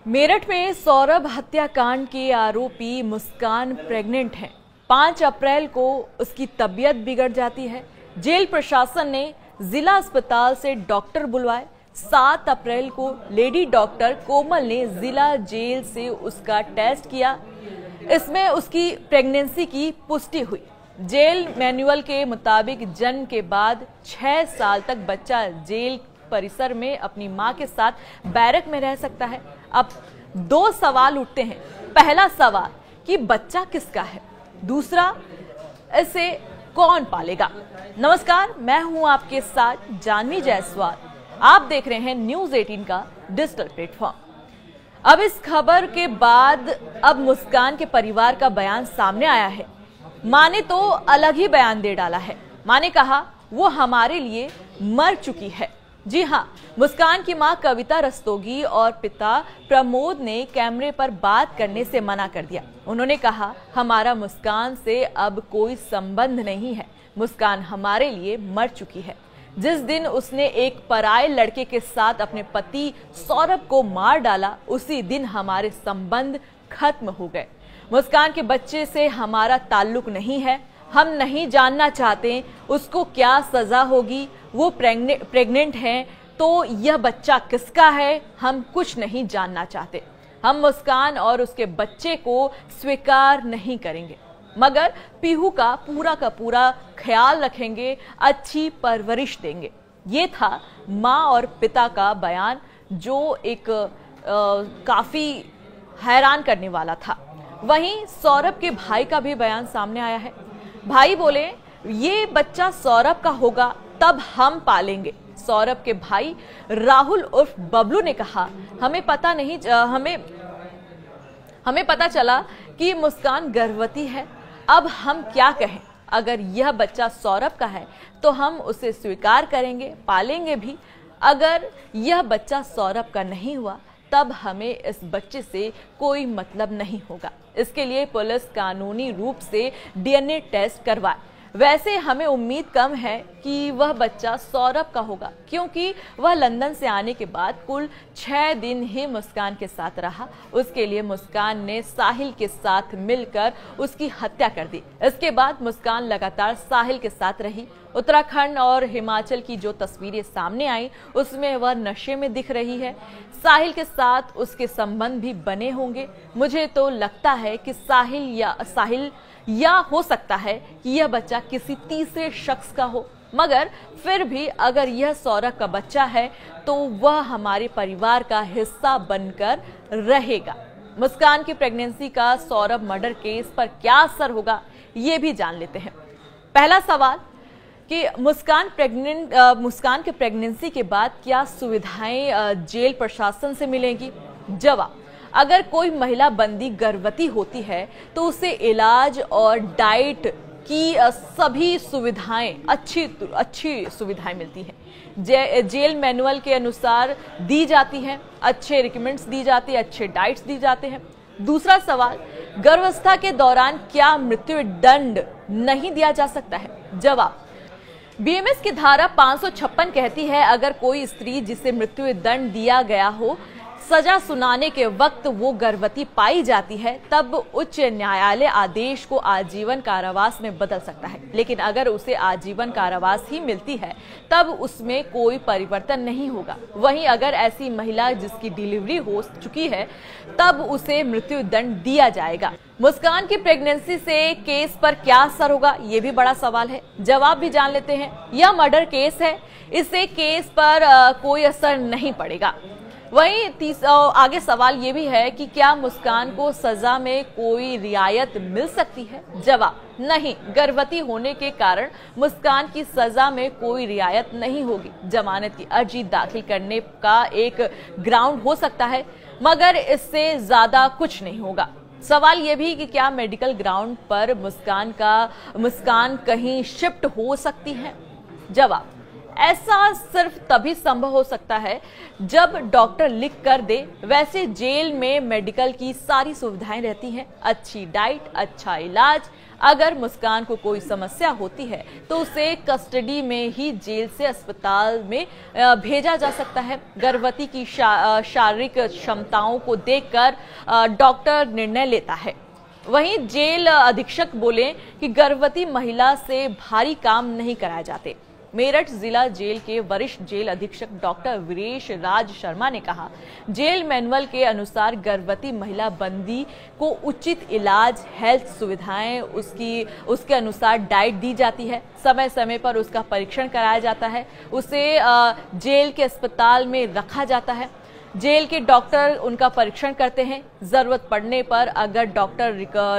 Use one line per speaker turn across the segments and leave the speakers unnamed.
मेरठ में सौरभ हत्याकांड के आरोपी मुस्कान प्रेग्नेंट है। 5 अप्रैल को उसकी तबीयत बिगड़ जाती है। जेल प्रशासन ने जिला अस्पताल से डॉक्टर बुलवाए। 7 अप्रैल को लेडी डॉक्टर कोमल ने जिला जेल से उसका टेस्ट किया। इसमें उसकी प्रेगनेंसी की पुष्टि हुई। जेल मैनुअल के मुताबिक जन्म के बाद 6 साल तक बच्चा जेल परिसर में अपनी मां के साथ बैरक में रह सकता है। अब 2 सवाल उठते हैं। पहला सवाल कि बच्चा किसका है, दूसरा इसे कौन पालेगा। नमस्कार, मैं हूं आपके साथ जानवी जायसवाल। आप देख रहे हैं न्यूज़ 18 का डिजिटल प्लेटफॉर्म। अब इस खबर के बाद अब मुस्कान के परिवार का बयान सामने आया है। मां ने तो अलग ही बयान दे डाला है। मां ने कहा वो हमारे लिए मर चुकी है। जी हां, मुस्कान की मां कविता रस्तोगी और पिता प्रमोद ने कैमरे पर बात करने से मना कर दिया। उन्होंने कहा हमारा मुस्कान से अब कोई संबंध नहीं है। मुस्कान हमारे लिए मर चुकी है। जिस दिन उसने एक पराये लड़के के साथ अपने पति सौरभ को मार डाला, उसी दिन हमारे संबंध खत्म हो गए। मुस्कान के बच्चे से हमारा ताल्लुक नहीं है। हम नहीं जानना चाहते उसको क्या सजा होगी। वो प्रेग्नेंट है तो यह बच्चा किसका है, हम कुछ नहीं जानना चाहते। हम मुस्कान और उसके बच्चे को स्वीकार नहीं करेंगे, मगर पीहू का पूरा ख्याल रखेंगे, अच्छी परवरिश देंगे। ये था माँ और पिता का बयान, जो एक काफी हैरान करने वाला था। वहीं सौरभ के भाई का भी बयान सामने आया है। भाई बोले ये बच्चा सौरभ का होगा तब हम पालेंगे। सौरभ के भाई राहुल उर्फ बबलू ने कहा हमें पता चला कि मुस्कान गर्भवती है। अब हम क्या कहें। अगर यह बच्चा सौरभ का है तो हम उसे स्वीकार करेंगे, पालेंगे भी। अगर यह बच्चा सौरभ का नहीं हुआ तब हमें इस बच्चे से कोई मतलब नहीं होगा। इसके लिए पुलिस कानूनी रूप से डीएनए टेस्ट करवाए। वैसे हमें उम्मीद कम है कि वह बच्चा सौरभ का होगा, क्योंकि वह लंदन से आने के बाद कुल 6 दिन ही मुस्कान के साथ रहा। उसके लिए मुस्कान ने साहिल के साथ मिलकर उसकी हत्या कर दी। इसके बाद मुस्कान लगातार साहिल के साथ रही। उत्तराखंड और हिमाचल की जो तस्वीरें सामने आई उसमें वह नशे में दिख रही है। साहिल के साथ उसके संबंध भी बने होंगे। मुझे तो लगता है कि साहिल या हो सकता है कि यह बच्चा किसी तीसरे शख्स का हो, मगर फिर भी अगर यह सौरभ का बच्चा है तो वह हमारे परिवार का हिस्सा बनकर रहेगा। मुस्कान की प्रेगनेंसी का सौरभ मर्डर केस पर क्या असर होगा, ये भी जान लेते हैं। पहला सवाल कि मुस्कान के प्रेगनेंसी के बाद क्या सुविधाएं जेल प्रशासन से मिलेंगी। जवाब, अगर कोई महिला बंदी गर्भवती होती है तो उसे इलाज और डाइट की सभी सुविधाएं अच्छी सुविधाएं मिलती हैं। जेल मैनुअल के अनुसार दी जाती हैं। अच्छे रिकमेंड्स दी जाती है, अच्छे डाइट्स दी जाते हैं। दूसरा सवाल, गर्भावस्था के दौरान क्या मृत्यु दंड नहीं दिया जा सकता है। जवाब, बीएमएस की धारा 556 कहती है अगर कोई स्त्री जिसे मृत्यु दंड दिया गया हो, सजा सुनाने के वक्त वो गर्भवती पाई जाती है, तब उच्च न्यायालय आदेश को आजीवन कारावास में बदल सकता है। लेकिन अगर उसे आजीवन कारावास ही मिलती है तब उसमें कोई परिवर्तन नहीं होगा। वहीं अगर ऐसी महिला जिसकी डिलीवरी हो चुकी है तब उसे मृत्यु दंड दिया जाएगा। मुस्कान की प्रेगनेंसी से केस पर क्या असर होगा, ये भी बड़ा सवाल है। जवाब भी जान लेते हैं। यह मर्डर केस है, इससे केस पर कोई असर नहीं पड़ेगा। वहीं आगे सवाल ये भी है कि क्या मुस्कान को सजा में कोई रियायत मिल सकती है। जवाब, नहीं। गर्भवती होने के कारण मुस्कान की सजा में कोई रियायत नहीं होगी। जमानत की अर्जी दाखिल करने का एक ग्राउंड हो सकता है, मगर इससे ज्यादा कुछ नहीं होगा। सवाल यह भी कि क्या मेडिकल ग्राउंड पर मुस्कान कहीं शिफ्ट हो सकती है। जवाब, ऐसा सिर्फ तभी संभव हो सकता है जब डॉक्टर लिख कर दे। वैसे जेल में मेडिकल की सारी सुविधाएं रहती हैं, अच्छी डाइट, अच्छा इलाज। अगर मुस्कान को कोई समस्या होती है तो उसे कस्टडी में ही जेल से अस्पताल में भेजा जा सकता है। गर्भवती की शारीरिक क्षमताओं को देखकर डॉक्टर निर्णय लेता है। वहीं जेल अधीक्षक बोले कि गर्भवती महिला से भारी काम नहीं कराए जाते। मेरठ जिला जेल के वरिष्ठ जेल अधीक्षक डॉक्टर वीरेश राज शर्मा ने कहा, जेल मैनुअल के अनुसार गर्भवती महिला बंदी को उचित इलाज, हेल्थ सुविधाएं, उसके अनुसार डाइट दी जाती है, समय समय पर उसका परीक्षण कराया जाता है, उसे जेल के अस्पताल में रखा जाता है। जेल के डॉक्टर उनका परीक्षण करते हैं। जरूरत पड़ने पर अगर डॉक्टर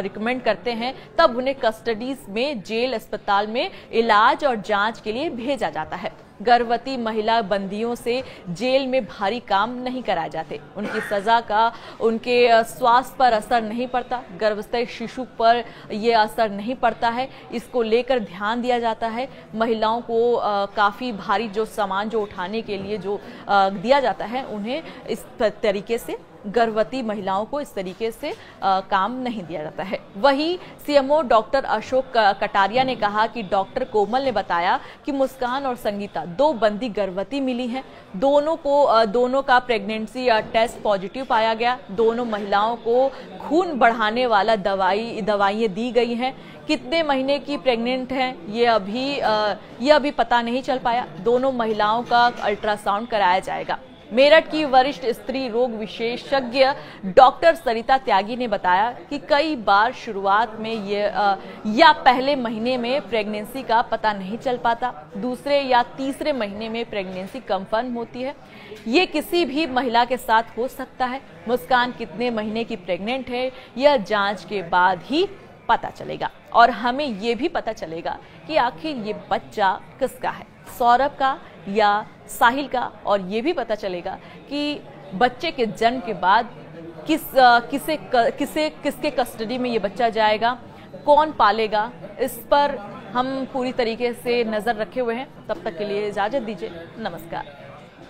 रिकमेंड करते हैं तब उन्हें कस्टडीज में जेल अस्पताल में इलाज और जांच के लिए भेजा जाता है। गर्भवती महिला बंदियों से जेल में भारी काम नहीं कराए जाते। उनकी सजा का उनके स्वास्थ्य पर असर नहीं पड़ता, गर्भस्थ शिशु पर यह असर नहीं पड़ता है। इसको लेकर ध्यान दिया जाता है। महिलाओं को काफ़ी भारी जो सामान जो उठाने के लिए जो दिया जाता है, उन्हें इस तरीके से गर्भवती महिलाओं को इस तरीके से काम नहीं दिया जाता है। वहीं सीएमओ डॉक्टर अशोक कटारिया ने कहा कि डॉक्टर कोमल ने बताया कि मुस्कान और संगीता 2 बंदी गर्भवती मिली हैं। दोनों का प्रेगनेंसी टेस्ट पॉजिटिव पाया गया। दोनों महिलाओं को खून बढ़ाने वाला दवाइयां दी गई हैं। कितने महीने की प्रेग्नेंट हैं ये अभी पता नहीं चल पाया। दोनों महिलाओं का अल्ट्रासाउंड कराया जाएगा। मेरठ की वरिष्ठ स्त्री रोग विशेषज्ञ डॉक्टर सरिता त्यागी ने बताया कि कई बार शुरुआत में या पहले महीने में प्रेगनेंसी का पता नहीं चल पाता, दूसरे या तीसरे महीने में प्रेगनेंसी कंफर्म होती है। ये किसी भी महिला के साथ हो सकता है। मुस्कान कितने महीने की प्रेग्नेंट है यह जांच के बाद ही पता चलेगा और हमें ये भी पता चलेगा कि आखिर ये बच्चा किसका है, सौरभ का या साहिल का। और ये भी पता चलेगा कि बच्चे के जन्म के बाद किसके कस्टडी में ये बच्चा जाएगा, कौन पालेगा। इस पर हम पूरी तरीके से नजर रखे हुए हैं। तब तक के लिए इजाजत दीजिए। नमस्कार।